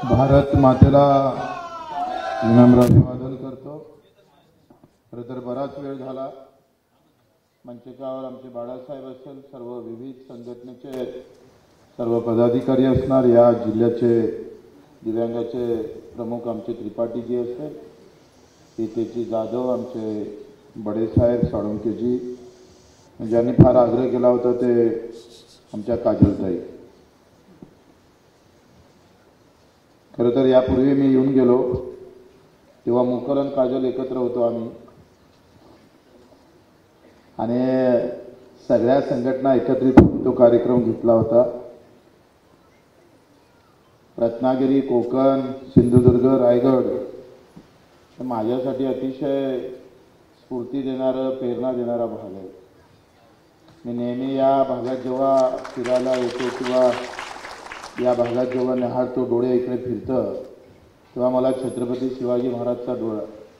भारत मातेला विनम्र अभिवादन करतो। खरं तर बराच वेळ झाला मंचकावर आमचे बाळासाहेब असेल, सर्व विविध संघटनेचे सर्व पदाधिकारी असणार, या जिल्ह्याचे दिव्यांगाचे प्रमुख आमचे त्रिपाठीजी असेल, सीतेजी जाधव, आमचे बडेसाहेब साळुंकेजी, ज्यांनी फार आग्रह केला होता ते आमच्या काजलताई। खरं तर यापूर्वी मी येऊन गेलो तेव्हा मुकल आणि काजल एकत्र होतो आम्ही, आणि सगळ्या संघटना एकत्रित तो कार्यक्रम घेतला होता। रत्नागिरी, कोकण, सिंधुदुर्ग, रायगड हे माझ्यासाठी अतिशय स्फूर्ती देणारा, प्रेरणा देणारा भाग आहे। मी नेहमी या भागात जेव्हा फिरायला येतो किंवा या भागात जेव्हा निहाळतो, डोळे इकडे फिरतं, तेव्हा मला छत्रपती शिवाजी महाराजचा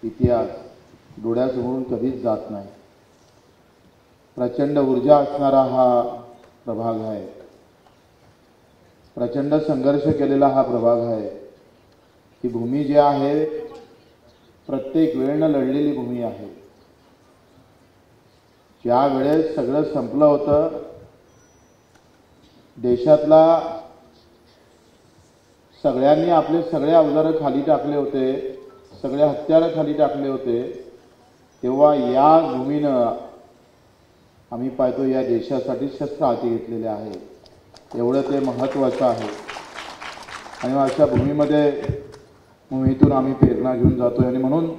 इतिहास डोळ्यासमोरून कधीच जात नाही। प्रचंड ऊर्जा असणारा हा प्रभाग आहे, प्रचंड संघर्ष केलेला हा प्रभाग आहे। ही भूमी जी आहे प्रत्येक वेळेनं लढलेली भूमी आहे। ज्या वेळेस सगळं संपलं होतं, देशातला सगळ्यांनी आपले सगळे अवजारं खाली टाकले होते, सगळे हत्यारं खाली टाकले होते, तेव्हा या भूमीनं आम्ही पाहतो या देशासाठी शस्त्र हाती घेतलेले आहे। एवढं ते महत्त्वाचं आहे। आणि अशा भूमीतून आम्ही प्रेरणा घेऊन जातोय, आणि म्हणून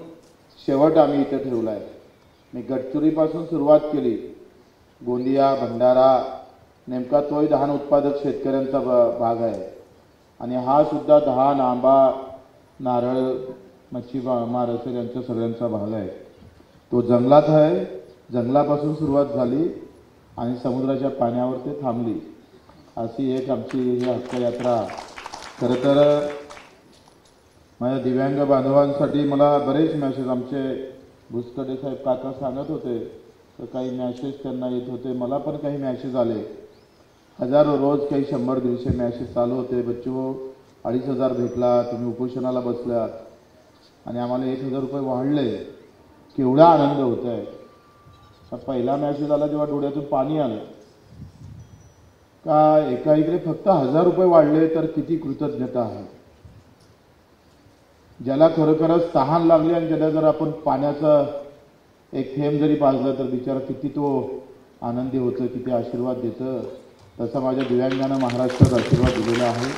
शेवट आम्ही इथे ठेवला आहे। मी गडचिरोलीपासून सुरुवात केली, गोंदिया, भंडारा, नेमका तोही धान उत्पादक शेतकऱ्यांचा भाग आहे, आणि हा सुद्धा धान, आंबा, नारळ, मच्छीमार असेल यांच्या सगळ्यांचा भाग आहे। तो जंगलात आहे, जंगलापासून सुरुवात झाली आणि समुद्राच्या पाण्यावर ते थांबली। अशी एक आमची ही हक्क यात्रा। खरं तर माझ्या दिव्यांग बांधवांसाठी मला बरेच मॅसेज आमचे भुसकडे साहेब काका सांगत होते, तर काही मॅसेज त्यांना येत होते, मला पण काही मॅसेज आले, हजारो रोज काही 100-150 मॅसेज चालू होते। बच्चू 2,500 भेटला, तुम्ही उपोषणाला बसल्यात आणि आम्हाला 1,000 रुपये वाढले, केवढा आनंद होत आहे। पहिला मॅसेज आला जेव्हा डोळ्यातून पाणी आलं का एका इकडे फक्त 1,000 रुपये वाढले तर किती कृतज्ञता आहे। ज्याला खरोखरच तहान लागली आणि ज्याला जर आपण पाण्याचा एक थेंब जरी पाजलं तर बिचारा किती तो आनंदी होतं, किती आशीर्वाद देतं। तसा माझ्या दिव्यांगांना महाराष्ट्रात आशीर्वाद दिलेला आहे।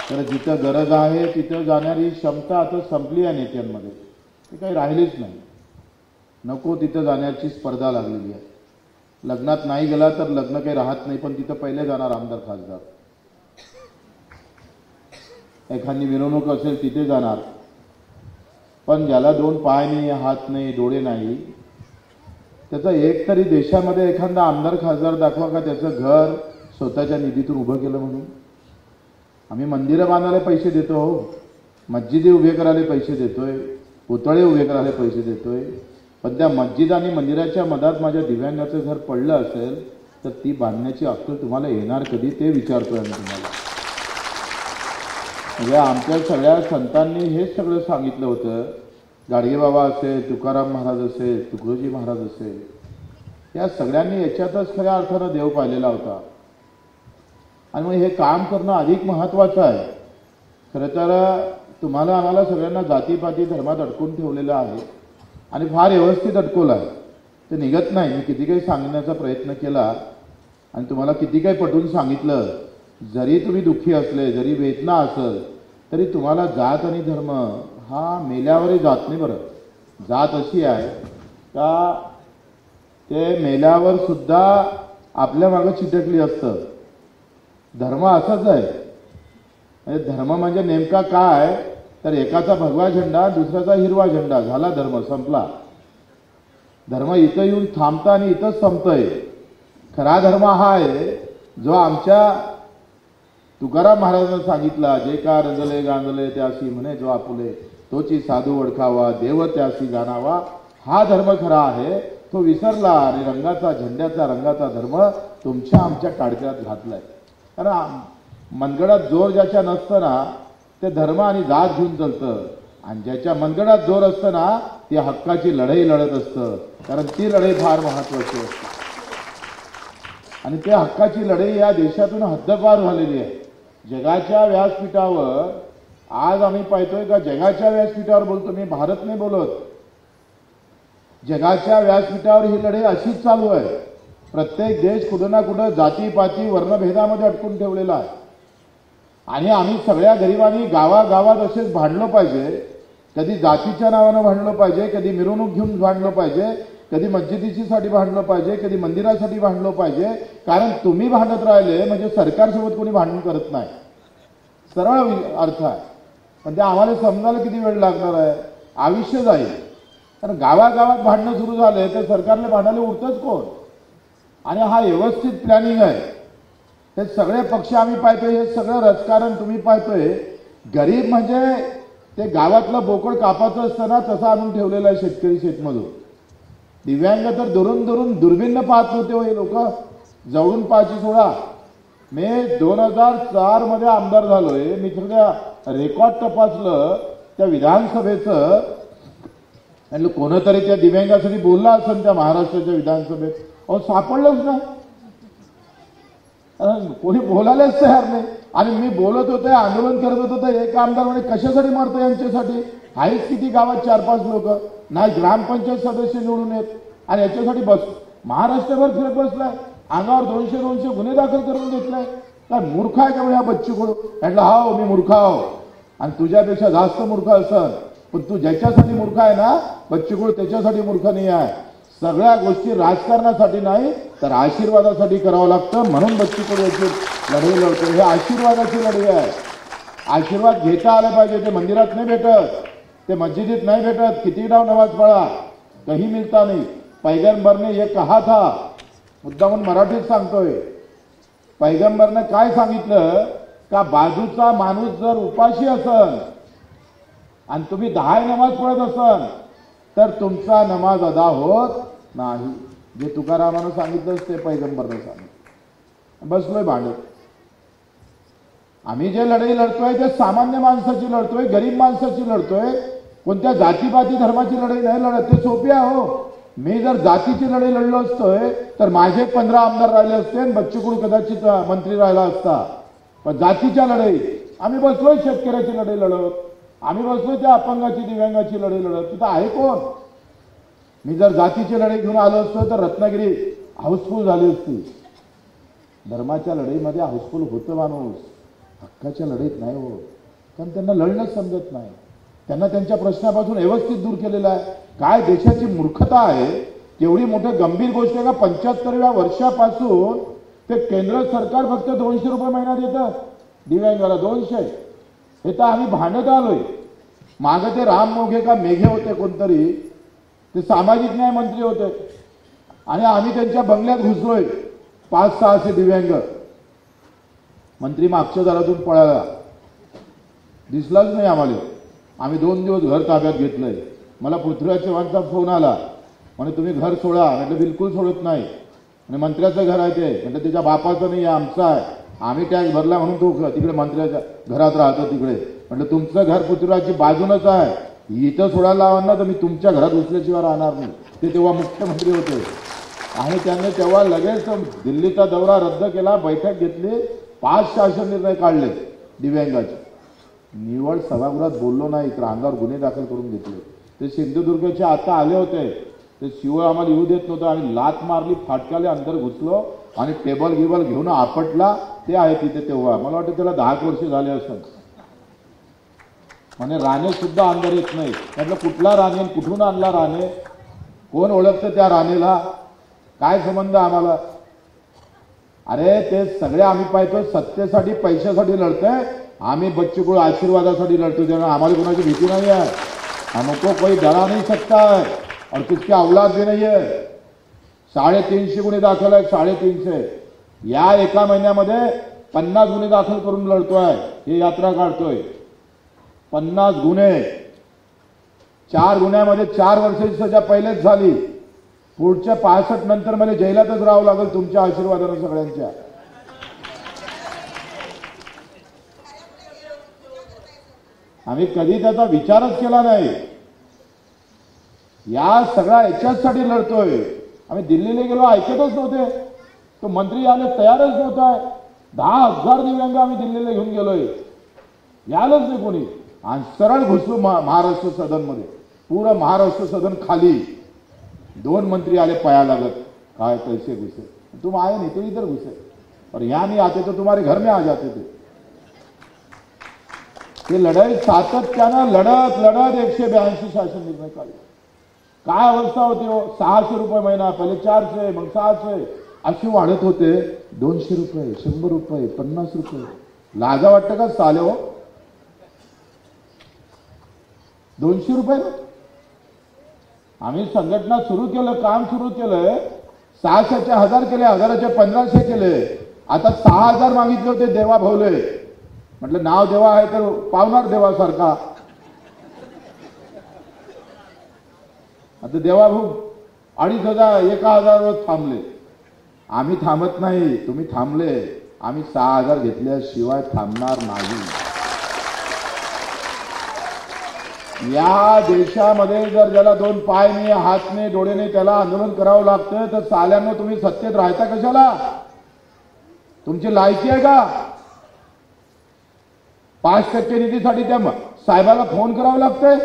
तर जिथं गरज आहे तिथं जाणारी क्षमता आता संपली आहे नेत्यांमध्ये, ते काही राहिलीच नाही। नको तिथं जाण्याची स्पर्धा लागलेली आहे। लग्नात नाही गेला तर लग्न काही राहत नाही, पण तिथं पहिले जाणार आमदार, खासदार। एखादी मिरवणूक असेल तिथे जाणार, पण ज्याला 2 पाय नाही, हात नाही, डोळे नाही, त्याचा एक तरी देशामध्ये एखादा आमदार, खासदार दाखवा का त्याचं घर स्वतःच्या निधीतून उभं केलं म्हणून। आम्ही मंदिरं बांधायला पैसे देतो, मस्जिदी उभे करायला पैसे देतोय, पुतळे उभे करायला पैसे देतोय, पण त्या मस्जिद आणि मंदिराच्या मधात माझ्या दिव्यांगाचं घर पडलं असेल तर ती बांधण्याची अक्कल तुम्हाला येणार कधी, ते विचारतोय आम्ही तुम्हाला। म्हणजे आमच्या सगळ्या संतांनी हेच सगळं सांगितलं होतं। गाडगेबाबा असेल, तुकाराम महाराज असेल, तुकडोजी महाराज असेल, या सगळ्यांनी याच्यातच खऱ्या अर्थानं देव पाहिलेला होता। आणि मग हे काम करणं अधिक महत्त्वाचं आहे। खरं तर तुम्हाला आम्हाला सगळ्यांना जातीपाती धर्मात अडकून ठेवलेलं आहे, आणि फार व्यवस्थित अडकवलं आहे, ते निघत नाही। मी किती काही सांगण्याचा प्रयत्न केला आणि तुम्हाला किती काही पटवून सांगितलं, जरी तुम्ही दुःखी असले, जरी वेदना असेल, तरी तुम्हाला जात आणि धर्म हा मेल्यावरही जात नाही। बरं, जात अशी आहे का ते मेल्यावर सुद्धा आपल्या मागं चिटकली असतं। धर्म असाच आहे। म्हणजे धर्म म्हणजे नेमका काय, तर एकाचा भगवा झेंडा, दुसऱ्याचा हिरवा झेंडा, झाला धर्म, संपला। धर्म इथं येऊन थांबतं आणि इथंच संपतंय। खरा धर्म हा आहे जो आमच्या तुकाराम महाराजांनी सांगितला, जे का रंजले गांजले त्यासी म्हणे जो आपुले, तोची साधू ओळखावा, देव त्यासी जाणावा, हा धर्म खरा आहे। तो विसरला आणि रंगाचा, झेंड्याचा रंगाचा धर्म तुमच्या आमच्या काडक्यात घातलाय। कारण मनगडात जोर ज्याच्या नसतं ना ते धर्म आणि जात घेऊन चालतं, आणि ज्याच्या मनगडात जोर असतं ना ती हक्काची लढाई लढत असतं, कारण ती लढाई फार महत्वाची असते. आणि त्या हक्काची लढाई या देशातून हद्दपार झालेली आहे. जगाच्या व्यासपीठावर आज आम्ही पाहतोय का, जगाच्या व्यासपीठावर बोलतो मी, भारत नाही बोलत, जगाच्या व्यासपीठावर ही लढाई अशीच चालू आहे. प्रत्येक देश कुठं ना कुठं जातीपाती वर्णभेदामध्ये अडकून ठेवलेला आहे. आणि आम्ही सगळ्या गरिबांनी गावागावात असेच भांडलो पाहिजे. कधी जातीच्या नावानं भांडलो पाहिजे, कधी मिरवणूक घेऊन भांडलो पाहिजे, कधी मस्जिदीसाठी भांडलो पाहिजे, कधी मंदिरासाठी भांडलो पाहिजे. कारण तुम्ही भांडत राहिले म्हणजे सरकारसोबत कोणी भांडण करत नाही, सरळ अर्थ आहे. पण ते आम्हाला समजायला किती वेळ लागणार आहे, आयुष्य जाईल. कारण गावागावात भांडणं सुरू झाले तर सरकारने भांडायला उरतच कोण. आणि हा व्यवस्थित प्लॅनिंग आहे. हे सगळे पक्ष आम्ही पाहतोय, हे सगळं राजकारण तुम्ही पाहतोय. गरीब म्हणजे ते गावातलं बोकड कापाचं असतं ना तसं आणून ठेवलेलं आहे शेतकरी शेतमजूर. दिव्यांग तर दुरून दुरून दुर्बीण पाहत नव्हते हो हे लोक, जवळून पाहायची सोडा. मी 2004 मध्ये आमदार झालोय. मी त्या रेकॉर्ड तपासलं त्या विधानसभेचं, आणि कोणतरी त्या दिव्यांगासाठी बोलला असेल त्या महाराष्ट्राच्या विधानसभेत, अहो सापडलंच नाही, कोणी बोलायलाच तयार नाही. आणि मी बोलत होते, आंदोलन करत होतो, एक आमदार म्हणे कशासाठी मरतो यांच्यासाठी, आहेच किती गावात 4-5 लोक, नाही ग्रामपंचायत सदस्य निवडून येत आणि याच्यासाठी बस महाराष्ट्रभर फिरत बसलाय, अंगावर 200 गुन्हे दाखल करून घेतलाय. काय मूर्ख आहे का म्हणजे हा बच्चू कडू? म्हटलं हा मी मूर्ख आहो, आणि तुझ्यापेक्षा जास्त मूर्ख असन, पण तू ज्याच्यासाठी मूर्ख आहे ना बच्चू कडू त्याच्यासाठी मूर्ख नाही आहे. सगळ्या गोष्टी राजकारणासाठी नाही तर आशीर्वादासाठी करावं लागतं, म्हणून बच्चू कडू याची लढाई लढतो. हे आशीर्वादाची लढाई आहे. आशीर्वाद घेता आले पाहिजे. ते मंदिरात नाही भेटत, ते मस्जिदीत नाही भेटत, किती डाव नमाज पळा कहीं मिळता नाही. पैगंबरने ये कहा था, मुद्दा म्हणून मराठीत सांगतोय, पैगंबरने काय सांगितलं का बाजूचा माणूस जर उपाशी असन आणि तुम्ही 10 नमाज पळत असन तर तुमचा नमाज अदा होत नाही. जे तुकारामानं सांगितलं ते पैगंबरने सांगितलं. बसलोय भांडत. आम्ही जे लढाई लढतोय ते सामान्य माणसाची लढतोय, गरीब माणसाची लढतोय. कोणत्या जातीपाती धर्माची लढाई नाही लढत. ते सोपी आहे हो. मी जर जातीची लढाई लढलो असतोय तर माझे 15 आमदार राहिले असते आणि बच्चू कडू कदाचित मंत्री राहिला असता. पण जातीच्या लढाई आम्ही बसलोय, शेतकऱ्याची लढाई लढत, आम्ही बसलोय त्या अपंगाची दिव्यांगाची लढाई लढत. तिथं आहे कोण? मी जर जातीची लढाई घेऊन आलो असतो तर रत्नागिरी हाऊसफुल झाली असती. धर्माच्या लढाईमध्ये हाऊसफुल होतं माणूस, हक्काच्या लढाईत नाही हो. कारण त्यांना लढणंच समजत नाही. त्यांना त्यांच्या प्रश्नापासून व्यवस्थित दूर केलेला आहे. काय देशाची मूर्खता आहे. केवढी मोठी गंभीर गोष्ट आहे का 75व्या वर्षापासून ते केंद्र सरकार फक्त 200 रुपये महिना देतं दिव्यांगाला, 200. हे तर आम्ही भांडत आलोय. मागं ते राम मोघे का मेघे होते कोणतरी, ते सामाजिक न्याय मंत्री होते, आणि आम्ही त्यांच्या बंगल्यात घुसलोय 5-6 दिव्यांग. मंत्री मागच्या दारातून पळाला, दिसलाच नाही आम्हाला. आम्ही 2 दिवस घर ताब्यात घेतलंय. मला पृथ्वीराज चव्हाणचा फोन आला, म्हणे तुम्ही घर सोडा. म्हटलं बिलकुल सोडत नाही. आणि मंत्र्याचं घर आहे ते, म्हटलं त्याच्या बापाचं नाही आमचं आहे, आम्ही टॅक्स भरला म्हणून तो तिकडे मंत्र्याच्या घरात राहतो तिकडे. म्हटलं तुमचं घर पृथ्वीराजची बाजूनच आहे, इथं सोडायला लावा ना तर मी तुमच्या घरात घुसल्याशिवाय राहणार नाही. ते तेव्हा मुख्यमंत्री होते. आणि त्यांनी तेव्हा लगेच दिल्लीचा दौरा रद्द केला, बैठक घेतली, 5 शासन निर्णय काढले दिव्यांगाचे. निवड सभागृहात बोललो नाही तर अंगावर गुन्हे दाखल करून घेतले. ते सिंधुदुर्गचे आता आले होते, ते शिव आम्हाला येऊ देत नव्हतं. आम्ही लात मारली, फाटकाले अंदर घुसलो आणि टेबल गिबल घेऊन आपटला. ते आहे तिथे तेव्हा मला वाटतं त्याला 10 वर्ष झाले असतात. म्हणे राणे सुद्धा अंदर येत नाही. म्हटलं कुठला राणे, कुठून आणला राणे, कोण ओळखतं त्या राणेला, काय संबंध आम्हाला. अरे ते सगळे आम्ही पाहतो सत्तेसाठी पैशासाठी लढतोय. आम्ही बच्चू कडू आशीर्वादासाठी लढतो. त्यामुळे आम्हाला कोणाची भीती नाही आहे. हमको कोई डरा नहीं सकता है और किसकी औलाद भी नहीं है. 350 गुन्हे दाखल आहेत, 350. या एका महिन्यामध्ये 50 गुन्हे दाखल करून लढतोय. ही यात्रा काढतोय. 50 गुन्हे. 4 गुन्ह्यामध्ये 4 वर्षाची सजा पहिलेच झाली. पुढच्या 65 नंतर मला जेलातच राहावं लागेल तुमच्या आशीर्वादाने सगळ्यांच्या. आम्ही कधी त्याचा विचारच केला नाही. या सगळ्या याच्यासाठी लढतोय. आम्ही दिल्लीला गेलो ऐकतच नव्हते. तो मंत्री आले तयारच नव्हता. 10,000 दिव्यांग आम्ही दिल्लीला घेऊन गेलोय. यायलाच नाही कोणी. आणि सरळ घुसलो महाराष्ट्र सदनमध्ये. पूर्ण महाराष्ट्र सदन खाली. 2 मंत्री आले पाया लागत. काय कैसे घुसे? तुम आए नहीं तो इधर घुसे और यहाँ नहीं आते तो तुम्हारे घर में आ जाते थे. ते लढाई सातत्यानं लढत लढत 182 शासन निर्णय काढले. काय अवस्था होती हो. 600 रुपये महिना, पहिले 400, मग 600 अशी वाढत होते. 200 रुपये, 100 रुपये, 50 रुपये. लाजा वाटतं का चाले हो. 200 रुपये. आम्ही संघटना सुरू केलं, काम सुरू केलंय. 600चे 1000 केले, 1000चे 1500 केले. आता 6000 मागितले होते. देवा भाऊले म्हटलं नाव देवा आहे तर पावणार देवासारखा. आता देवा भाऊ 2500 1000 वर थांबले. आम्ही थांबत नाही. तुम्ही थांबले. आम्ही 6000 घेतल्याशिवाय थांबणार नाही. या देशामध्ये जर ज्याला 2 पायने, हातने, डोळेने त्याला आंदोलन करावं लागतं तर साल्यांना तुम्ही सत्तेत राहता कशाला? तुमची लायकी आहे का? 5% निधीसाठी त्या साहेबाला फोन करावा लागतंय.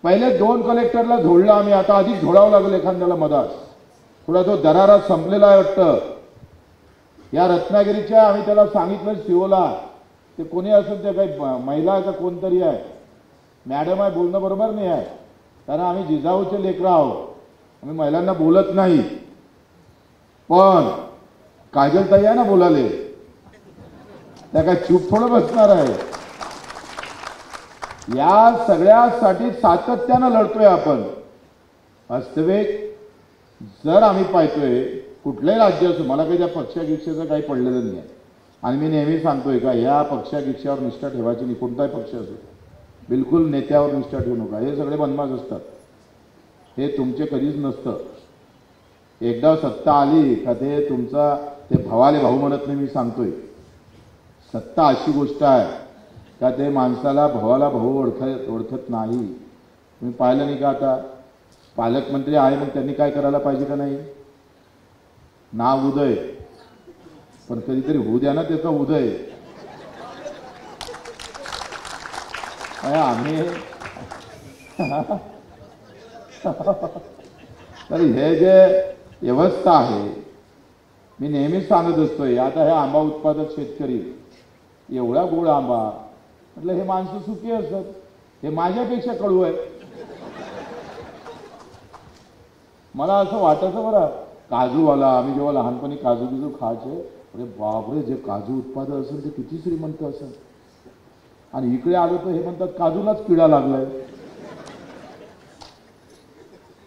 पहिले 2 कलेक्टरला झोडलं आम्ही. आता अधिक झोडावं लागलं एखाद्याला मधात. थोडा तो दरारा संपलेला आहे वाटतं. या रत्नागिरीच्या आम्ही त्याला सांगितलं शिवला. ते कोणी असेल ते काही महिला आहे का कोणतरी आहे. मॅडम आहे बोलणं बरोबर नाही आहे. कारण आम्ही जिजाऊचे लेकरं आहोत. आम्ही महिलांना बोलत नाही. पण काजलताई आहे ना बोलाले. त्या काय चूप थोडं बसणार आहे. या सगळ्यासाठी सातत्यानं लढतोय आपण. वास्तविक जर आम्ही पाहतोय कुठल्याही राज्य असो, मला काही त्या पक्षागिक्षेचं काही पडलेलं नाही आहे. आणि मी नेहमी सांगतोय का या पक्षागिक्षावर निष्ठा ठेवायची नाही. कोणताही पक्ष असो बिलकुल नेत्यावर निष्ठा ठेवू नका. हे सगळे बनमाज असतात. हे तुमचे कधीच नसतं. एकदा सत्ता आली का ते तुमचा ते भावाले भाऊ म्हणत नाही. मी सांगतोय सत्ता अशी गोष्ट आहे का ते माणसाला भावाला भाऊ ओळखत नाही. तुम्ही पाहिलं नाही का आता पालकमंत्री आहे मग त्यांनी काय करायला पाहिजे का नाही. नाव उदय, पण कधीतरी होऊ द्या ना त्याचा उदय. आम्ही तर हे जे व्यवस्था आहे मी नेहमीच सांगत असतोय. आता हे आंबा उत्पादक शेतकरी एवढा गोड आंबा म्हटलं हे माणसं सुखी असत. हे माझ्यापेक्षा कडू आहे. मला असं वाटायचं बरं काजूवाला. आम्ही जेव्हा लहानपणी काजू बिजू खायचे. अरे बापरे जे काजू उत्पादन असेल ते किती श्रीमंत असेल. आणि इकडे आलो तर हे म्हणतात काजूलाच किडा लागलाय.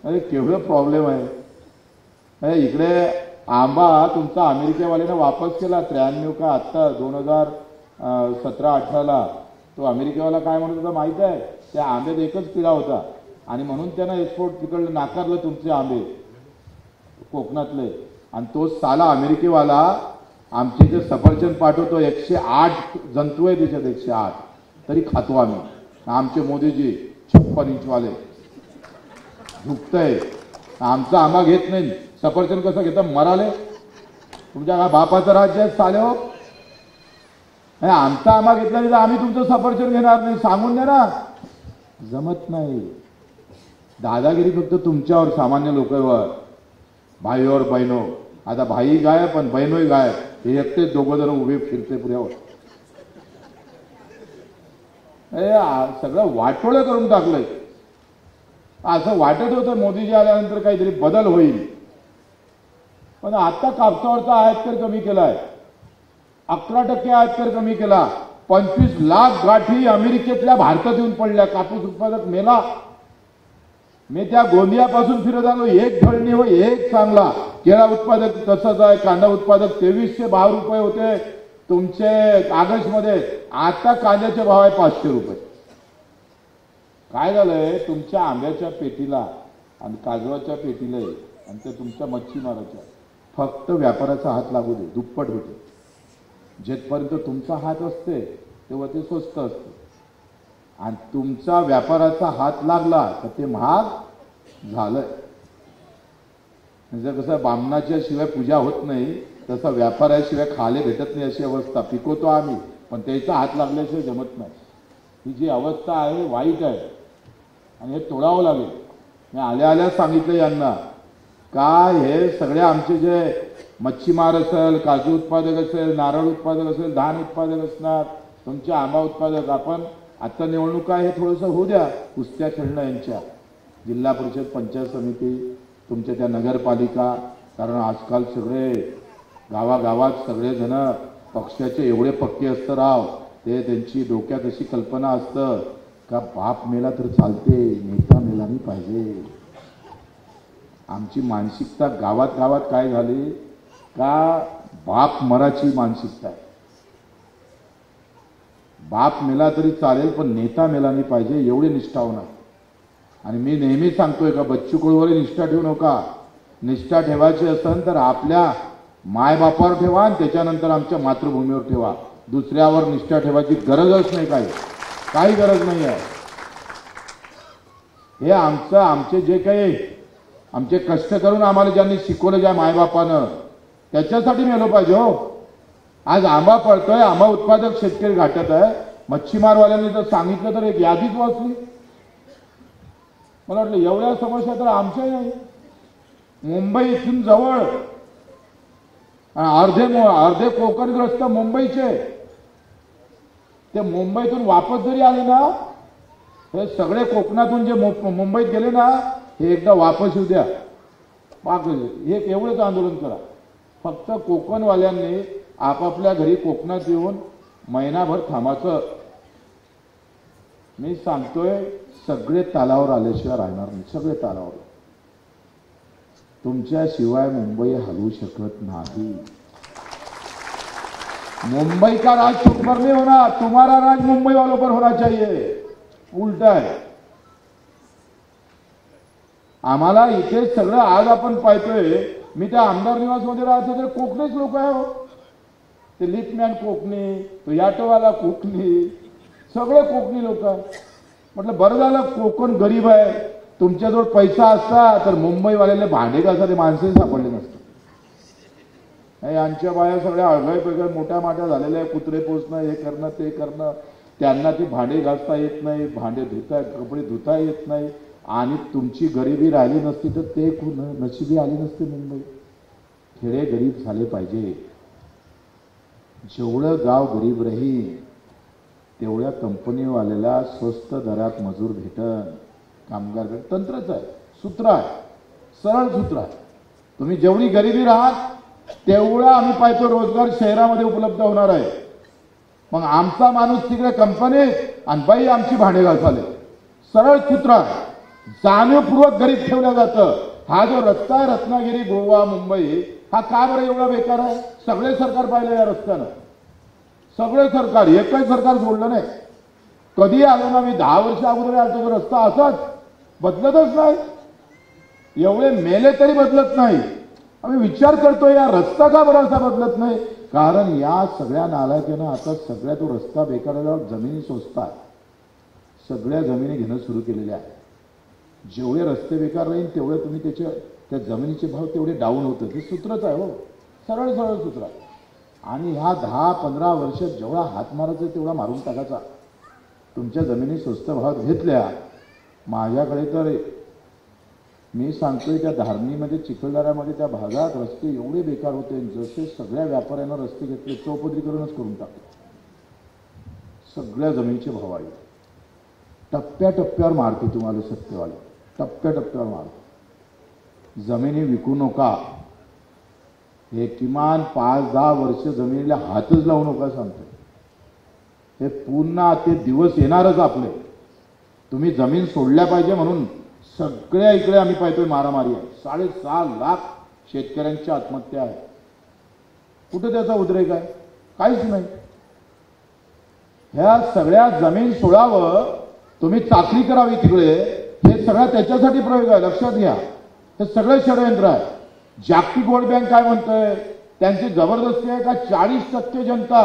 अरे केवढं प्रॉब्लेम आहे. अरे इकडे आंबा तुमचा अमेरिकेवाल्याने वापस केला 93 का आत्ता 2017-18ला. तो अमेरिकेवाला काय म्हणत होता माहिती आहे. त्या आंब्यात एकच किडा होता आणि म्हणून त्यानं एक्सपोर्ट तिकडलं नाकारलं तुमचे आंबे कोकणातले. आणि तो साला अमेरिकेवाला आमचे जे सफरचंद पाठवतो 108 जंतू आहे त्याच्यात 108 तरी खातो आम्ही. आमचे मोदीजी 56 इंचवाले झुकतंय. आमचा आंबा घेत नाही. सफरचंद कसं घेतं मराले. तुमच्या बापाचं राज्य आहे साले हो. आमचा आंबा घेतला नाही तर आम्ही तुमचं सफरचंद घेणार नाही. सांगून द्या ना. जमत नाही. दादागिरी फक्त तुमच्यावर सामान्य लोकांवर. भाईवर बहिणो. आता भाई गाय पण बहिणोही गाय. हे एकटेच 2 जण उभे फिरते पुऱ्यावर. सगळं वाटोळं करून टाकलंय. असं वाटत होतं मोदीजी आल्यानंतर काहीतरी बदल होईल. पण आता कापसावरचा आयात कर कमी केलाय. 11% आयात कर कमी केला. 25 लाख गाठी अमेरिकेतल्या भारतात येऊन पडल्या. कापूस उत्पादक मेला. मी त्या गोंदियापासून फिरत आलो. एक धरणी हो एक चांगला. केळा उत्पादक तसंच आहे. कांदा उत्पादक 2312 रुपये होते तुमचे ऑगस्टमध्ये. आता कांद्याचे भाव आहे 500 रुपये. काय झालंय तुमच्या आंब्याच्या पेटीला आणि काजवाच्या पेटीला आणि ते तुमच्या मच्छीमाराच्या फक्त व्यापाराचा हात लागू दे. दुप्पट होते. जेथपर्यंत तुमचा हात असते तेव्हा ते स्वस्त असते. आणि तुमचा व्यापाराचा हात लागला तर ते महाग झालंय. म्हणजे कसं बामणाच्या शिवाय पूजा होत नाही तसं व्यापाराशिवाय खाले भेटत नाही अशी अवस्था. पिकवतो आम्ही पण त्याचा हात लागल्याशिवाय जमत नाही. ही जी अवस्था आहे वाईट आहे आणि हे तोडावं लागेल. मी आल्या सांगितलं यांना काय हे सगळे आमचे जे मच्छीमार असेल, काजू उत्पादक असेल, नारळ उत्पादक असेल, धान उत्पादक असणार, तुमचे आंबा उत्पादक, आपण आता निवडणुका हे थोडंसं होऊ द्या कुस्त्या खेळणं यांच्या, जिल्हा परिषद पंचायत समिती, तुमच्या त्या नगरपालिका. कारण आजकाल सगळे गावागावात सगळेजण पक्षाचे एवढे पक्के असतं राव, ते त्यांची डोक्यात अशी कल्पना असतं का बाप मेला तर चालते, नेता मेला नाही पाहिजे. आमची मानसिकता गावात गावात काय झाली का बाप मराची मानसिकता आहे. बाप मेला तरी चालेल पण नेता मेला नाही पाहिजे एवढी निष्ठा होणार. आणि मी नेहमी सांगतोय का बच्चू कडूवर निष्ठा ठेवू नका. निष्ठा ठेवायची असेल तर आपल्या मायबापावर ठेवा आणि त्याच्यानंतर आमच्या मातृभूमीवर ठेवा. दुसऱ्यावर निष्ठा ठेवायची गरजच नाही, काही गरज नाही आहे. हे आमचे जे काही आमचे कष्ट करून आम्हाला ज्यांनी शिकवलं ज्या मायबापानं त्याच्यासाठी मेलो पाहिजे हो. आज आंबा पडतोय, आंबा उत्पादक शेतकरी घाटत आहे. मच्छीमारवाल्यांनी जर सांगितलं तर एक यादीच वाचली. मला वाटलं एवढ्या समस्या तर आमच्याही नाही. मुंबई इथून जवळ अर्धे कोकणग्रस्त मुंबईचे, ते मुंबईतून वापस जरी आले ना, हे सगळे कोकणातून जे मुंबईत गेले ना हे एकदा वापस येऊ द्या. हे एवढंच आंदोलन करा. फक्त कोकणवाल्यांनी आपापल्या घरी कोकणात येऊन महिनाभर थांबायचं. मी सांगतोय सगळे तालावर आल्याशिवाय राहणार नाही. सगळे तालावर. तुमच्याशिवाय मुंबई हलवू शकत नाही. मुंबई का राज तुम पर नहीं होना, तुम्हारा राज मुंबई वालों पर होना चाहिए. उलटा आहे. आम्हाला इथे सगळं आज आपण पाहतोय. मी त्या आमदार निवासमध्ये राहतो तर कोकणीच लोक आहे हो. ते लिफ्टमॅन कोकणी, तो ऑटोवाला कोकणी, सगळे कोकणी लोक आहे. म्हटलं बरं झालं कोकण गरीब आहे. तुमच्याजवळ पैसा असता तर मुंबईवाल्याला भांडे घासारे माणसंही सापडले नसते. यांच्या बाया सगळ्या अळगाई पैगळ मोठ्या माठ्या झालेल्या आहे. कुत्रे पोचणं, हे करणं ते करणं. त्यांना ती भांडे घासता येत नाही, भांडे धुता, कपडे धुता येत नाही. आणि तुमची गरिबी राहिली नसती तर ते नशिबी आली नसते मुंबई. खेडे गरीब झाले पाहिजे. जेवढं गाव गरीब राहील तेवढ्या कंपनीवाल्याला स्वस्त दरात मजूर भेटन, कामगार भेटन. तंत्रच आहे, सूत्र आहे, सरळ सूत्र आहे. तुम्ही जेवढी गरिबी राहाल तेवढा आम्ही पाहतो रोजगार शहरामध्ये उपलब्ध होणार आहे. मग आमचा माणूस तिकडे कंपनीत आणि बाई आमची भांडे घासाले. सरळ सूत्र आहे. जाणीवपूर्वक गरीब ठेवलं जातं. हा जो रस्ता आहे रत्नागिरी गोवा मुंबई, हा का बरं एवढा बेकार आहे? सगळे सरकार पाहिलं या रस्त्यानं. सगळे सरकार, एकही सरकार सोडलं नाही. कधी आलो ना, मी 10 वर्ष अगोदर आलो तो रस्ता असाच बदलतच नाही. एवढे मेले तरी बदलत नाही. आम्ही विचार करतो या रस्ता का बरं असा बदलत नाही? कारण या सगळ्या नालायकांना आता सगळ्या तो रस्ता बेकार झाल्यावर जमिनी स्वस्त आहे. सगळ्या जमिनी घेणं सुरू केलेल्या आहे. जेवढे रस्ते बेकार राहील तेवढे तुम्ही त्या जमिनीचे भाव तेवढे डाऊन होतं. हे सूत्रच आहे हो, सरळ सरळ सूत्र आहे. आणि ह्या 10-15 वर्षात जेवढा हात मारायचा तेवढा मारून टाकायचा. तुमच्या जमिनी स्वस्त भावात घेतल्या. माझ्याकडे तर मी सांगतोय त्या धारणीमध्ये चिखलदऱ्यामध्ये त्या भागात रस्ते एवढे बेकार होते, जसे सगळ्या व्यापाऱ्यांना रस्ते घेतले चौपदरीकरणच करून टाकले. सगळ्या जमिनीचे भाव आले. टप्प्याटप्प्यावर मारतो तुम्हाला सत्तेवाले, टप्प्याटप्प्यावर मारतो. जमिनी विकू नका. हे किमान 5-10 वर्ष जमिनीला हातच लावू नका सांगतो. हे पुन्हा ते दिवस येणारच आपले. तुम्ही जमीन सोडल्या पाहिजे म्हणून सगळ्या इकडे आम्ही पाहतोय मारामारी आहे. 6.5 लाख शेतकऱ्यांची आत्महत्या आहे. कुठे त्याचा उद्रेक आहे? काहीच नाही. ह्या सगळ्या जमीन सोडावं, तुम्ही चाचणी करावी तिकडे, हे सगळं त्याच्यासाठी प्रयोग आहे. लक्षात घ्या. हे सगळं षडयंत्र आहे. जागतिक वर्ल्ड बँक काय म्हणतोय? त्यांची जबरदस्ती आहे का 40% जनता,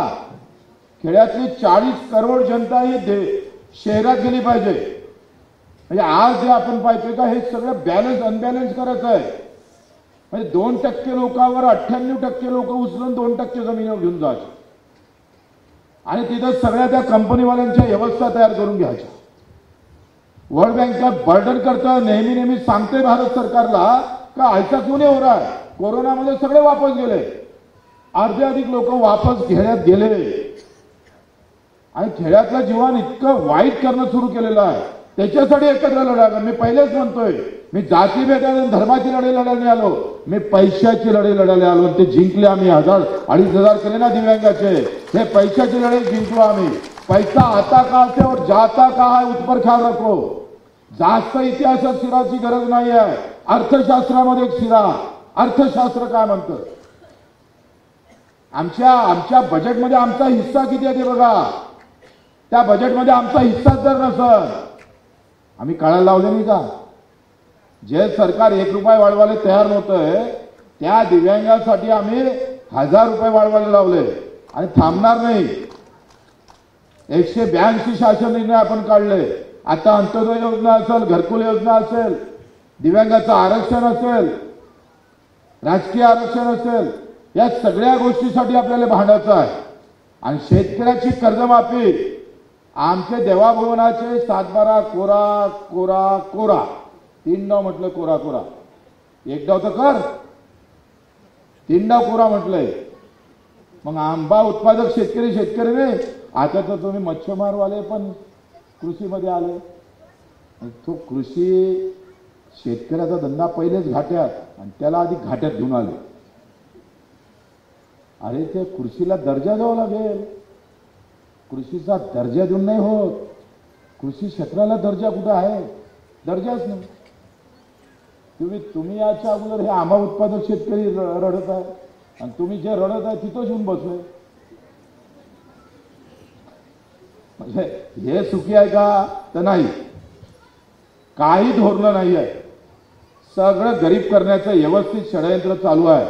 खेड्यातली 40 करोड जनता ही शहरात गेली पाहिजे. म्हणजे आज जे आपण पाहतोय का हे सगळं बॅलन्स अनबॅलन्स करायचं आहे. म्हणजे 2% लोकांवर 98% लोक उचलून 2% जमिनीवर घेऊन जायचे आणि तिथं सगळ्या त्या कंपनीवाल्यांच्या व्यवस्था तयार करून घ्यायच्या. वर्ल्ड बँक बर्डन करतं, नेहमी सांगते भारत सरकारला का ऐसा क्यों नहीं हो रहा है. कोरोनामध्ये सगळे वापस गेले, अर्धे अधिक लोक वापस खेड्यात गेले आणि खेड्यातलं जीवन इतकं वाईट करणं सुरू केलेलं आहे. त्याच्यासाठी एकत्र लढा. मी पहिलेच म्हणतोय, मी जाती भेटायला धर्माची लढाई लढायला आलो, मी पैशाची लढाई लढायला आलो. ते जिंकले आम्ही. 1000-2500 केले ना दिव्यांगाचे. हे पैशाची लढाई जिंकलो आम्ही. पैसा आता का से और जाता का है उस पर ख्याल रखो. जास्त इतिहासात शिराची गरज नाही आहे. अर्थशास्त्रामध्ये एक शिरा. अर्थशास्त्र काय म्हणतं, आमच्या बजेटमध्ये आमचा हिस्सा किती आहे ते बघा. त्या बजेटमध्ये आमचा हिस्साच जर नसल, आम्ही काढायला लावले नाही का. जे सरकार 1 रुपया वाढवायला तयार नव्हतंय त्या दिव्यांगासाठी आम्ही 1000 रुपये वाढवायला लावले आणि थांबणार नाही. 182 शासन निर्णय आपण काढले. आता अंत्योदय योजना असेल, घरकुल योजना असेल, दिव्यांगाचं आरक्षण असेल, राजकीय आरक्षण असेल, या सगळ्या गोष्टीसाठी आपल्याला भांडायचं आहे. आणि शेतकऱ्याची कर्जमाफी, आमचे देवाभवनाचे 7-12 कोरा कोरा कोरा 3 डाव म्हटलं. कोरा कोरा 1 डाव तर कर, 3 डाव कोरा म्हटलंय. मग आंबा उत्पादक शेतकरी नाही. आता तर तुम्ही मच्छीमारवाले पण कृषीमध्ये आले. तो कृषी शेतकऱ्याचा धंदा पहिलेच घाट्यात आणि त्याला आधी घाट्यात घेऊन आले. अरे ते कृषीला दर्जा द्यावा लागेल. कृषीचा दर्जा देऊन नाही होत. कृषी क्षेत्राला दर्जा कुठं आहे? दर्जाच नाही. तुम्ही याच्या अगोदर हे आंबा उत्पादक शेतकरी रडत आहे आणि तुम्ही जे रडत आहे तिथंच येऊन बसले. म्हणजे हे सुखी आहे का? तर नाही. काही धोरण नाही आहे. सगळं गरीब करण्याचं व्यवस्थित षडयंत्र चालू आहे.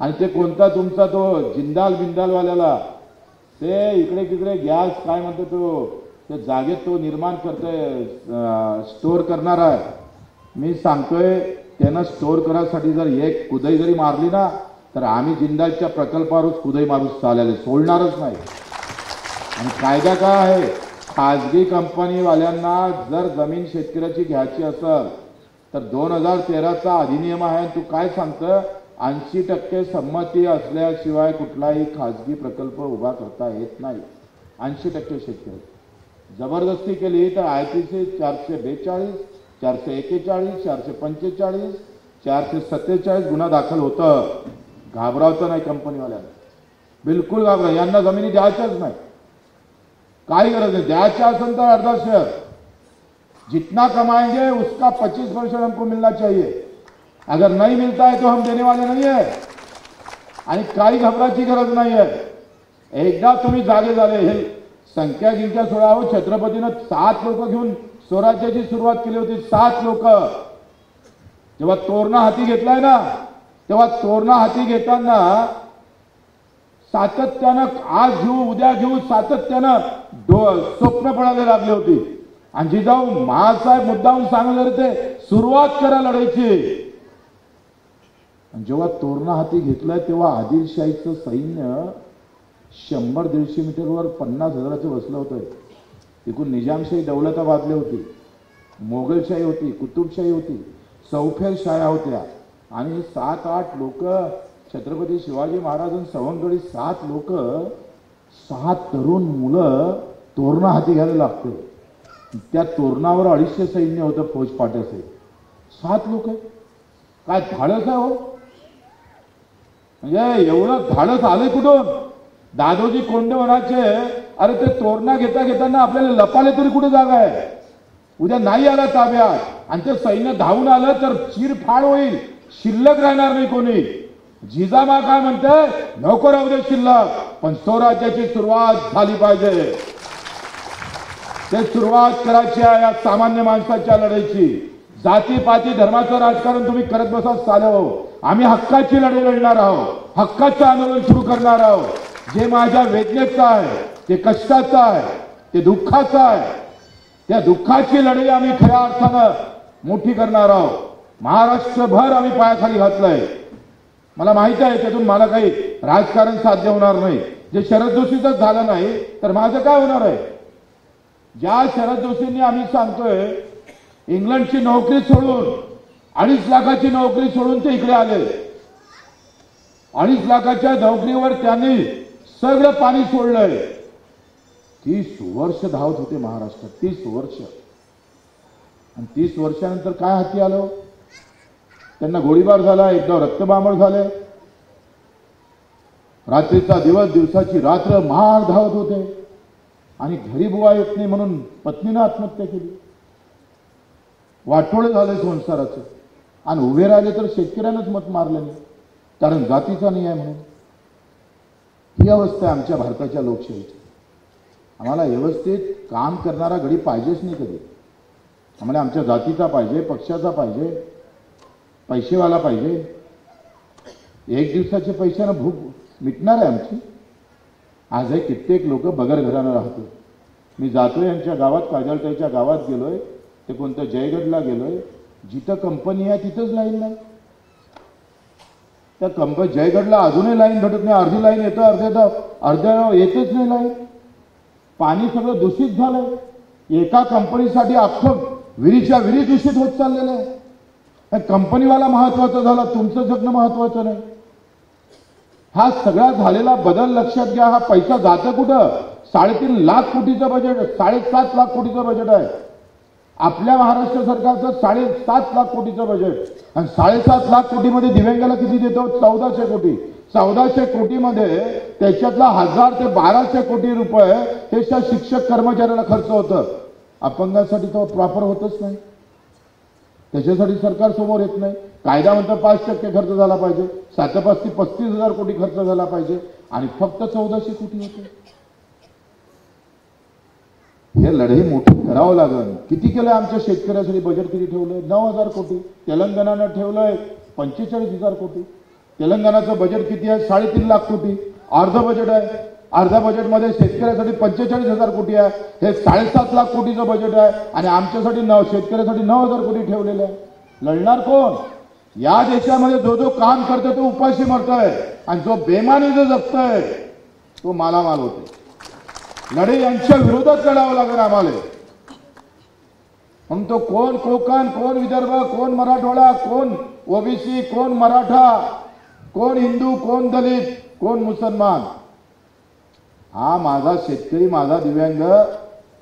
आणि ते कोणता तुमचा तो जिंदाल बिंदालवाल्याला ते इकडे तिकडे गॅस काय म्हणतो तो ते जागेत तो निर्माण करतोय, स्टोअर करणार आहे. मी सांगतोय त्यानं स्टोअर करायसाठी जर एक कुदई जरी मारली ना तर आम्ही जिंदालच्या प्रकल्पावरच कुदई मारूच चालले, सोडणारच नाही. आणि कायदा काय आहे, खाजगी कंपनीवाल्यांना जर जमीन शेतकऱ्याची घ्यायची असेल तर 2013चा अधिनियम आहे. तू काय सांगतं, 80% संमती असल्याशिवाय कुठलाही खाजगी प्रकल्प उभा करता येत नाही. 80% शेतकरी जबरदस्ती केली तर IPC 442, 441, 445, 447 गुन्हा दाखल होतं. घाबरावचं नाही कंपनीवाल्यांना, बिलकुल घाबरा. यांना जमिनी द्यायच्याच नाही, काही गरज नहीं. द्यायच्या असेल तर अर्धा शेअर, जितना कमाएंगे उसका 25% हमको मिलना चाहिए. अगर नहीं मिलता है तो हम देने वाले नहीं है. आणि काही घबराची गरज नाही आहे. एकदा तुम्ही जागे झाले, हे संख्या गिंख्या सोडा हो. छत्रपतीनं 7 लोक घेऊन स्वराज्याची सुरुवात केली होती. 7 लोक. जेव्हा तोरणा हाती घेतलाय ना, तेव्हा तोरणा हाती घेताना सातत्यानं आज घेऊ उद्या घेऊ सातत्यानं स्वप्न पडायला लागली होती. आणि जिजाऊ महासाहेब मुद्दाहून सांगत होते सुरुवात करा लढाईची. जेव्हा तोरणा हाती घेतलाय तेव्हा आदिलशाहीचं सैन्य 100-150 मीटरवर 50,000चं बसलं होतं. तिकडून निजामशाही दौलताबादले होती, मोगलशाही होती, कुतुबशाही होती, सौफेरशाह्या होत्या. आणि 7-8 लोक छत्रपती शिवाजी महाराजांनी सवंगडी 7 लोक 6 तरुण मुलं तोरणा हाती घ्यायला लागते. त्या तोरणावर 250 सैन्य होतं फौज पाट्याचे. 7 लोक काय धाडस आहे हो. म्हणजे एवढं धाडस आले कुठून? दादोजी कोंडे म्हणायचे अरे ते तोरणा घेताना आपल्याला लपाले तरी कुठे जागा आहे. उद्या नाही आला ताब्यात आणि ते सैन्य धावून आलं तर चिरफाड होईल, शिल्लक राहणार नाही कोणी. जिजामा काय म्हणते, नको राहू दे शिल्लक, पण स्वराज्याची सुरुवात झाली पाहिजे. ते सुरुवात करायची आहे या सामान्य माणसाच्या लढाईची. जातीपाती धर्माचं राजकारण तुम्ही करत बसा चालव. आम्ही हक्काची लढाई लढणार आहोत, हक्काचं आंदोलन सुरू करणार आहोत. जे माझ्या वेदनेचं आहे, ते कष्टाचं आहे, ते दुःखाचं आहे, त्या दुःखाची लढाई आम्ही खऱ्या अर्थानं मोठी करणार आहोत. महाराष्ट्रभर आम्ही पायाखाली घातलंय. मला माहिती आहे त्यातून मला काही राजकारण साध्य होणार नाही. जे शरद जोशीचंच झालं नाही तर माझं काय होणार आहे. ज्या शरद जोशींनी आम्ही सांगतोय इंग्लंडची नोकरी सोडून 2.5 लाखाची नोकरी सोडून ते इकडे आले. 2.5 लाखाच्या नोकरीवर त्यांनी सगळं पाणी सोडलंय. 30 वर्ष धावत होते महाराष्ट्रात. 30 वर्ष. आणि 30 वर्षानंतर काय हाती आलं. त्यांना गोळीबार झाला. एकदा रक्तबांबळ झाले. रात्रीचा दिवस दिवसाची रात्र महार धावत होते. आणि घरी बुवा येत नाही म्हणून पत्नीनं आत्महत्या केली. वाटोळे झाले संसाराचं. आणि उभे राहिले तर शेतकऱ्यांनाच मत मारले नाही कारण जातीचा नाही आहे म्हणून. ही अवस्था आहे आमच्या भारताच्या लोकशाहीची. आम्हाला व्यवस्थित काम करणारा गडी पाहिजेच नाही कधी. आम्हाला आमच्या जातीचा पाहिजे, पक्षाचा पाहिजे, पैसेवाला पाहिजे. एक दिवसाच्या पैशानं भूक मिटणार आहे आमची. आजही कित्येक लोक बगर घरानं राहतो. मी जातोय यांच्या गावात, काजळताईच्या गावात गेलोय. ते कोणतं जयगडला गेलोय. जिथं कंपनी आहे तिथंच लाईन नाही. त्या जयगडला अजूनही लाईन भेटत नाही. अर्धी लाईन येतं, अर्ध्या येतच नाही लाईन. पाणी सगळं दूषित झालंय. एका कंपनीसाठी अख्खं विहिरीच्या विहिरी दूषित होत चाललेलं आहे. कंपनीवाला महत्वाचा झाला, तुमचं जगणं महत्वाचं नाही. हा सगळा झालेला बदल लक्षात घ्या. हा पैसा जातं कुठं. 3.5 लाख कोटीचं बजेट, 7.5 लाख कोटीचं बजेट आहे आपल्या महाराष्ट्र सरकारचं. 7.5 लाख कोटीचं बजेट. आणि 7.5 लाख कोटीमध्ये दिव्यांगाला किती देतो. 1400 कोटी. 1400 कोटीमध्ये त्याच्यातला 1000 ते 1200 कोटी रुपये हे शिक्षक कर्मचाऱ्याला खर्च होतं. अपंगासाठी तो प्रॉपर होतच नाही. त्याच्यासाठी सरकार समोर येत नाही. कायदा म्हणतो 5% खर्च झाला पाहिजे. 7-5 ते 35,000 कोटी खर्च झाला पाहिजे आणि फक्त 1400 कोटी होते. हे लढाई मोठी करावं लागेल. किती केलं आमच्या शेतकऱ्यासाठी बजेट किती ठेवलंय. 9,000 कोटी. तेलंगणानं ठेवलंय 45,000 कोटी. तेलंगणाचं बजेट किती आहे. 3.5 लाख कोटी. अर्ध बजेट आहे. अर्ध्या बजेटमध्ये शेतकऱ्यासाठी 45,000 कोटी आहे. हे 7.5 लाख कोटीचं बजेट आहे आणि आमच्यासाठी शेतकऱ्यासाठी 9,000 कोटी ठेवलेलं आहे. लढणार कोण. या देशामध्ये जो काम करतोय तो उपाशी मरतोय आणि जो बेमानी जो जगतोय तो मालामाल होतोय. लढाई यांच्या विरोधात लढावं लागेल आम्हाला. मग तो कोण कोकण, कोण विदर्भ, कोण मराठवाडा, कोण ओबीसी, कोण मराठा, कोण हिंदू, कोण दलित, कोण मुसलमान. हा माझा शेतकरी, माझा दिव्यांग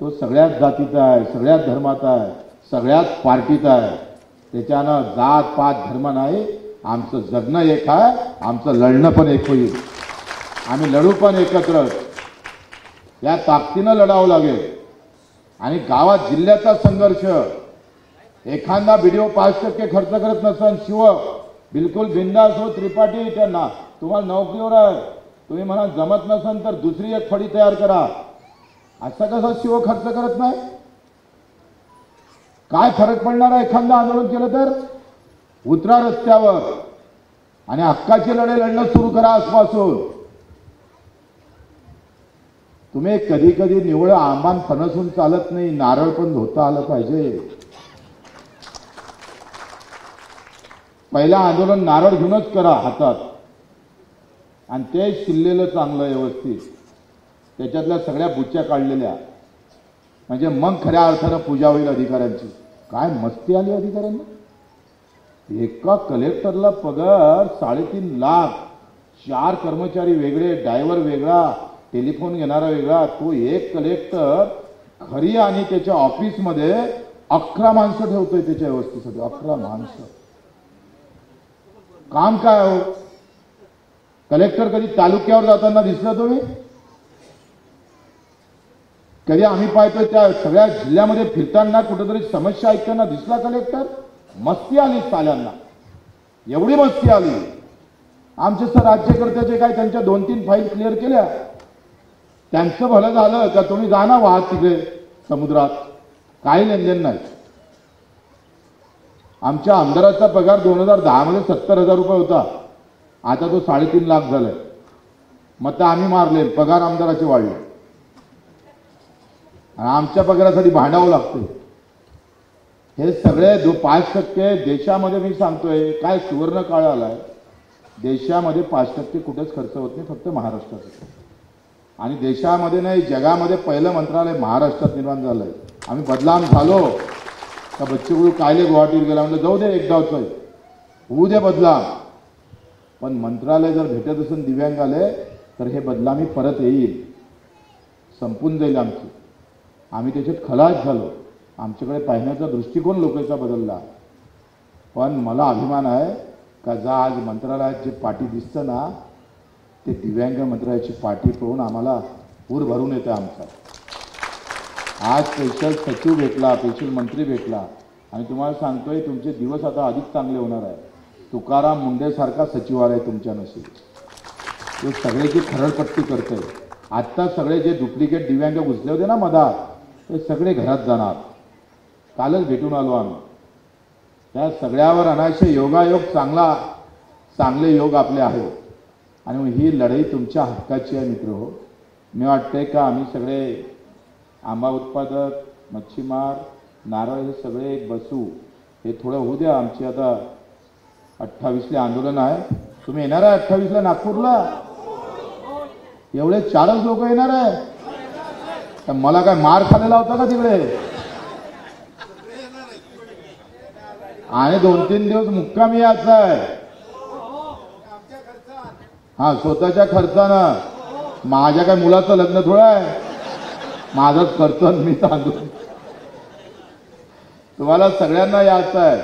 तो सगळ्याच जातीचा आहे, सगळ्याच धर्माचा आहे, सगळ्याच पार्टीचा आहे. त्याच्यानं जात पात धर्म नाही. आमचं जगणं एक आहे. आमचं लढणं पण एक होईल. आम्ही लढू पण एकत्र. या ताकदीनं लढावं लागेल. आणि गावात जिल्ह्याचा संघर्ष. एखादा व्हिडिओ 5% खर्च करत नसन शिव बिलकुल बिंदास हो. त्रिपाठी त्यांना तुम्हाला नोकरीवर आहे. तुम्ही म्हणा जमत नसन तर दुसरी एक फडी तयार करा. असं कसं शिव खर्च करत नाही. काय फरक पडणार आहे. एखादं आंदोलन केलं तर उतरा रस्त्यावर आणि हक्काची लढाई लढणं सुरू करा आजपासून. तुम्ही कधी कधी निवळ आंबान फणसून चालत नाही. नारळ पण धोता आलं पाहिजे. पहिलं आंदोलन नारळ घेऊनच करा हातात आणि ते शिल्लेलं चांगलं व्यवस्थित. त्याच्यातल्या सगळ्या बुच्च्या काढलेल्या म्हणजे मग खऱ्या अर्थानं पूजा होईल अधिकाऱ्यांची. काय मस्ती आली अधिकाऱ्यांना. एका कलेक्टरला पगार 3.5 लाख. 4 कर्मचारी वेगळे, ड्रायव्हर वेगळा, टेलिफोन घेणारा वेगळा. तो एक कलेक्टर खरी आणि त्याच्या ऑफिसमध्ये 11 माणसं ठेवतोय त्याच्या व्यवस्थेसाठी. 11 माणसं. काम काय हो. कलेक्टर कधी तालुक्यावर जाताना दिसला तुम्ही. कधी आम्ही पाहतोय त्या सगळ्या जिल्ह्यामध्ये फिरताना कुठेतरी समस्या ऐकताना दिसला कलेक्टर. मस्ती आली साल्यांना. एवढी मस्ती आली. आमचे सर राज्यकर्त्याचे काय त्यांच्या 2-3 फाईल क्लिअर केल्या. त्यांचं भलं झालं का तुम्ही जा ना वाहत तिकडे समुद्रात. काही लेनदेन नाही. आमच्या आमदाराचा पगार 2010 मध्ये 70,000 रुपये होता. आता तो 3.5 लाख झालाय. मग आम्ही मारले. पगार आमदाराचे वाढले. आणि आमच्या पगारासाठी भांडावं लागतं. हे सगळे 5% देशामध्ये मी सांगतोय, काय सुवर्ण काळ आलाय. देशामध्ये 5% कुठेच खर्च होत नाही, फक्त महाराष्ट्रात. आणि देशामध्ये नाही, जगामध्ये पहिलं मंत्रालय महाराष्ट्रात निर्माण झालंय. आम्ही बदनाम झालो का बच्चू कायले गुवाहाटीवर गेला, म्हणलं जाऊ दे एकदाच होऊ दे बदनाम, पण मंत्रालय जर भेटत असेल दिव्यांग आले तर हे बदनामी परत येईल, संपून जाईल आमची. आम्ही त्याच्यात खलास झालो. आमच्याकडे पाहण्याचा दृष्टिकोन लोकांचा बदलला. पण मला अभिमान आहे का जा आज मंत्रालयात जे पाठी दिसतं ना, ते दिव्यांग मंत्रालयाची पाठी पाहून आम्हाला पूर भरून येतं आमचा. आज स्पेशल सचिव भेटला, स्पेशल मंत्री भेटला, आणि तुम्हाला सांगतोय तुमचे दिवस आता अधिक चांगले होणार आहे. तुकाराम मुंडेसारखा सचिव आलाय तुमच्या नशीब, ते सगळ्याची खरडपट्टी करतोय. आत्ता सगळे जे डुप्लिकेट दिव्यांग घुसले होते ना मधात, ते सगळे घरात जाणार. कालच भेटून आलो आम्ही. त्या सगळ्यावर अनायसे योगायोग चांगले योग आपले आहेत. आणि ही लढाई तुमच्या हक्काची आहे मित्र हो. मी वाटतंय का आम्ही सगळे आंबा उत्पादक, मच्छीमार, नारळ हे सगळे बसू. हे थोडं होऊ द्या. आमची आता 28ला आंदोलन आहे. तुम्ही येणार आहे 28ला नागपूरला? एवढे 4च लोक येणार आहे? तर मला काय मार खाल्लेला होता का तिकडे? आणि 2-3 दिवस मुक्कामी यायचा आहे. हा, स्वतःच्या खर्चानं. माझ्या काय मुलाचं लग्न थोडं आहे, माझाच खर्च मी तांदूळ. तुम्हाला सगळ्यांना यायचं आहे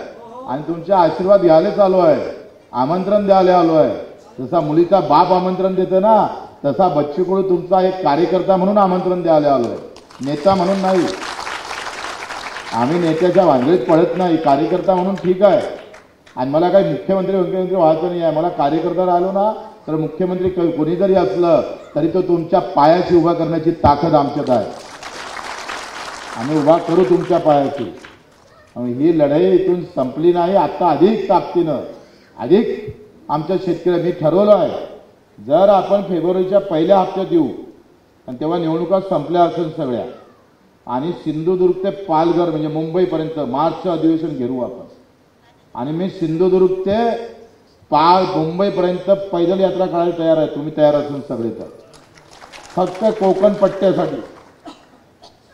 आणि तुमचे आशीर्वाद घ्यायलाच आलो आहे, आमंत्रण द्यायला आलो आहे. जसा मुलीचा बाप आमंत्रण देतो ना, तसा बच्चू कडू तुमचा एक कार्यकर्ता म्हणून आमंत्रण द्यायला आलो आहे, नेता म्हणून नाही. आम्ही नेत्याच्या भानगडीत पडत नाही, कार्यकर्ता म्हणून ठीक आहे. आणि मला काही मुख्यमंत्री व्हायचं नाही आहे. मला कार्यकर्ता राहिलो ना तर मुख्यमंत्री कोणी जरी असलं तरी तो तुमच्या पायाशी उभा करण्याची ताकद आमच्यात आहे. आम्ही उभा करू तुमच्या पायाशी. ही लढाई इथून संपली नाही. आता अधिक ताकदीनं, अधिक आमच्या शेतकऱ्या, मी ठरवलं आहे, जर आपण फेब्रुवारीच्या पहिल्या हप्त्यात येऊ आणि तेव्हा निवडणुका संपल्या असेल सगळ्या, आणि सिंधुदुर्ग ते पालघर म्हणजे मुंबईपर्यंत मार्चचं अधिवेशन घेऊ आपण. आणि मी सिंधुदुर्ग ते मुंबईपर्यंत पैदल यात्रा करायला तयार आहे. तुम्ही तयार असेल सगळे तर. फक्त कोकण पट्ट्यासाठी.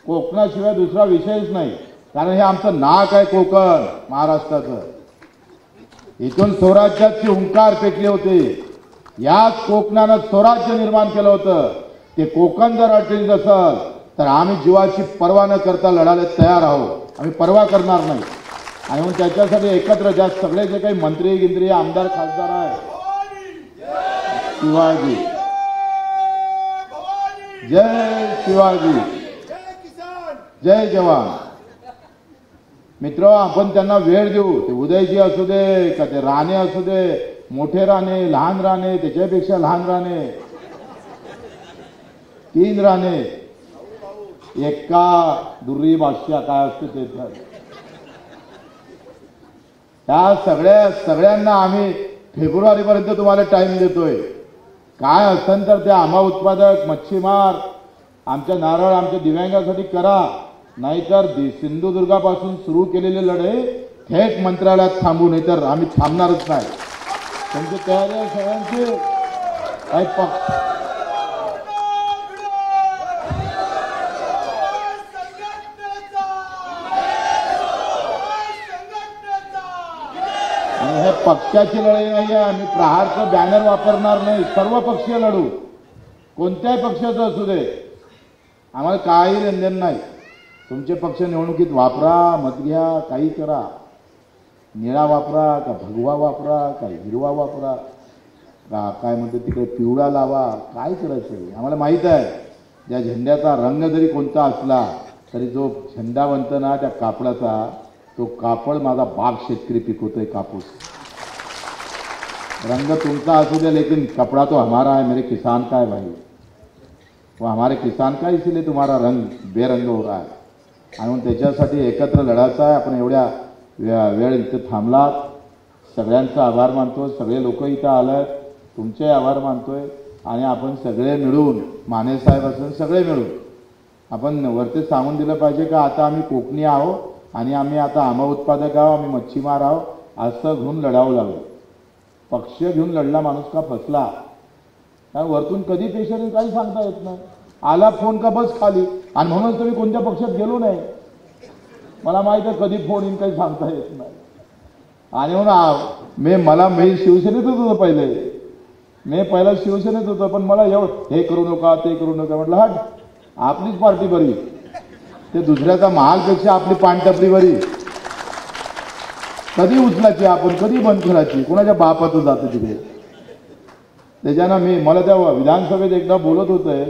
कोकणाशिवाय दुसरा विषयच नाही. कारण हे आमचं नाक आहे कोकण महाराष्ट्राचं. इथून स्वराज्याचे हुंकार पेटले होते. याच कोकणानं स्वराज्य निर्माण केलं होतं. ते कोकण जर अडचणीत असेल तर आम्ही जीवाची पर्वा न करता लढायला तयार आहोत. आम्ही पर्वा करणार नाही. आणि म्हणून त्याच्यासाठी एकत्र ज्या सगळे जे काही मंत्री गिंत्री आमदार खासदार आहे, शिवाजी जय शिवाजी, जय जवान. मित्र, आपण त्यांना वेळ देऊ. ते उदयजी असू दे का ते राणे असू दे, मोठे राणे, लहान राणे, त्याच्यापेक्षा लहान राणे, 3 राणे, एका दुर्री बादशाह काय असते ते. त्या सगळ्यांना आम्ही फेब्रुवारीपर्यंत तुम्हाला टाइम देतोय. काय असेल तर ते आंबा उत्पादक, मच्छीमार, आमच्या नारळ, आमच्या दिव्यांगासाठी करा. नाहीतर सिंधुदुर्गापासून सुरू केलेली लढाई थेट मंत्रालयात थांबू, नाही तर आम्ही थांबणारच नाही. तुमची तयारी आहे सगळ्यांची? आणि हे पक्षाची लढाई नाही आहे. आम्ही प्रहारचं बॅनर वापरणार नाही. सर्व पक्षीय लढू, कोणत्याही पक्षाचं असू दे, आम्हाला काही लेनदेन नाही. तुमचे पक्ष निवडणुकीत वापरा, मत घ्या, काही करा. निळा वापरा का भगवा वापरा का हिरवा वापरा का काय म्हणते तिकडे पिवळा लावा, काय करायचं आम्हाला माहीत आहे. ज्या झेंड्याचा रंग जरी कोणता असला तरी जो झेंडा बनतो ना त्या कापडाचा, तो कापड माझा बाप शेतकरी पिकवतोय कापूस. रंग तुमचा असू दे, लेकिन कपड़ा तो हमारा है. मेरे किसान का है भाई, वो हमारे किसान का, इसीलिए तुम्हारा रंग बेरंग हो रहा है. आणि त्याच्यासाठी एकत्र लढायचं आहे. आपण एवढ्या वेळ इथे थांबलात, सगळ्यांचा आभार मानतो. सगळे लोक इथं आलेत, तुमचे आभार मानतोय. आणि आपण सगळे मिळून, माने साहेब असून सगळे मिळून आपण वरती सांगून दिलं पाहिजे का आता आम्ही कोकणी आहोत आणि आम्ही आता आंबा उत्पादक आहोत, आम्ही मच्छीमार आहोत असं घेऊन लढावं लागलं. पक्ष घेऊन लढला माणूस का फसला. वरतून कधी पेशंट येईल काही सांगता येत नाही. आला फोन का बस खाली. आणि म्हणूनच तुम्ही कोणत्या पक्षात गेलो नाही. मला माहिती आहे कधी फोन येईल काही सांगता येत नाही. आणि म्हणून मी शिवसेनेतच होतो पहिले. मी पहिला शिवसेनेत होतो, पण मला हे करू नका ते करू नका म्हटलं हट आपलीच पार्टी बरी. ते दुसऱ्याचा महालपेक्षा आपली पानटपरी बरी. कधी उचलायची आपण, कधी बंद करायची, कोणाच्या बापाचं जातं तिकडे. त्याच्यानं मला त्या विधानसभेत एकदा बोलत होते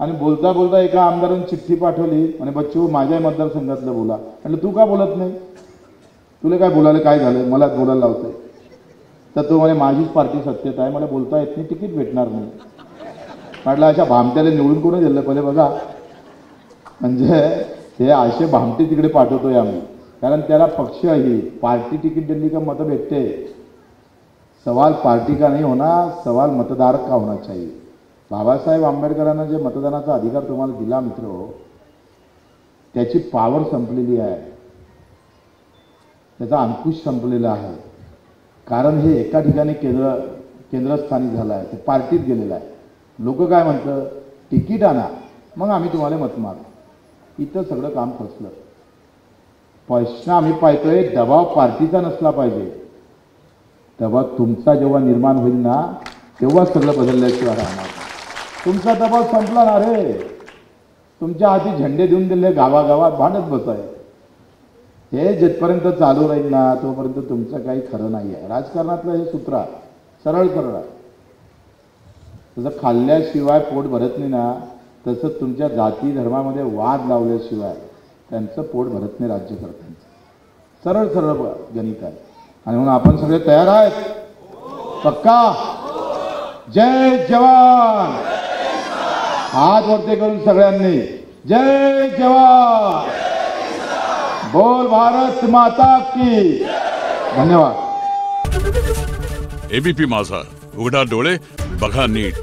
आणि बोलता बोलता एका आमदारांनी चिठ्ठी पाठवली आणि बच्चू माझ्या मतदारसंघातलं बोला. म्हटलं तू का बोलत नाही, तुला काय बोलायला काय झालं, मला बोलायला लावतंय. तर तो म्हणे माझीच पार्टी सत्तेत आहे, मला बोलता येत नाही, तिकीट भेटणार नाही. म्हटलं अशा भामट्याला निवडून कोणी दिलं पहिले बघा. म्हणजे हे असे भामटे तिकडे पाठवतोय आम्ही, कारण त्याला पक्ष ही पार्टी तिकीट दिली का मतं भेटते. सवाल पार्टी का नहीं होना, सवाल मतदार का होना चाहिए. बाबासाहेब आंबेडकरांना जे मतदानाचा अधिकार तुम्हाला दिला मित्र, त्याची पावर संपलेली आहे, त्याचा अंकुश संपलेला आहे. कारण हे एका ठिकाणी केंद्रस्थानी झालं आहे, ते पार्टीत गेलेलं आहे. लोक काय म्हणतं तिकीट आणा मग आम्ही तुम्हाला मत मारू. इथं सगळं काम फसलं. प्रश्न आम्ही पाहतोय दबाव पार्टीचा नसला पाहिजे. दबाव तुमचा जेव्हा निर्माण होईल ना तेव्हा सगळं बदलल्याशिवाय राहणार. तुमचा दबाव संपला ना रे. तुमच्या हाती झेंडे देऊन दिले गावागावात भांडत बसाय. हे जिथपर्यंत चालू राहील ना तोपर्यंत तुमचं काही खरं नाही आहे. राजकारणातलं हे सूत्र सरळ सरळ आहे. तसं खाल्ल्याशिवाय पोट भरत नाही ना, तसंच तुमच्या जाती धर्मामध्ये वाद लावल्याशिवाय त्यांचं पोट भरत नाही राज्यकर्त्यांचं. सरळ सरळ गणित आहे. आणि म्हणून आपण सगळे तयार आहेत पक्का. जय जवान. हात वरते करून सगळ्यांनी जय जवान. बोल भारत माता की. धन्यवाद. एबीपी माझा, उघडा डोळे बघा नीट.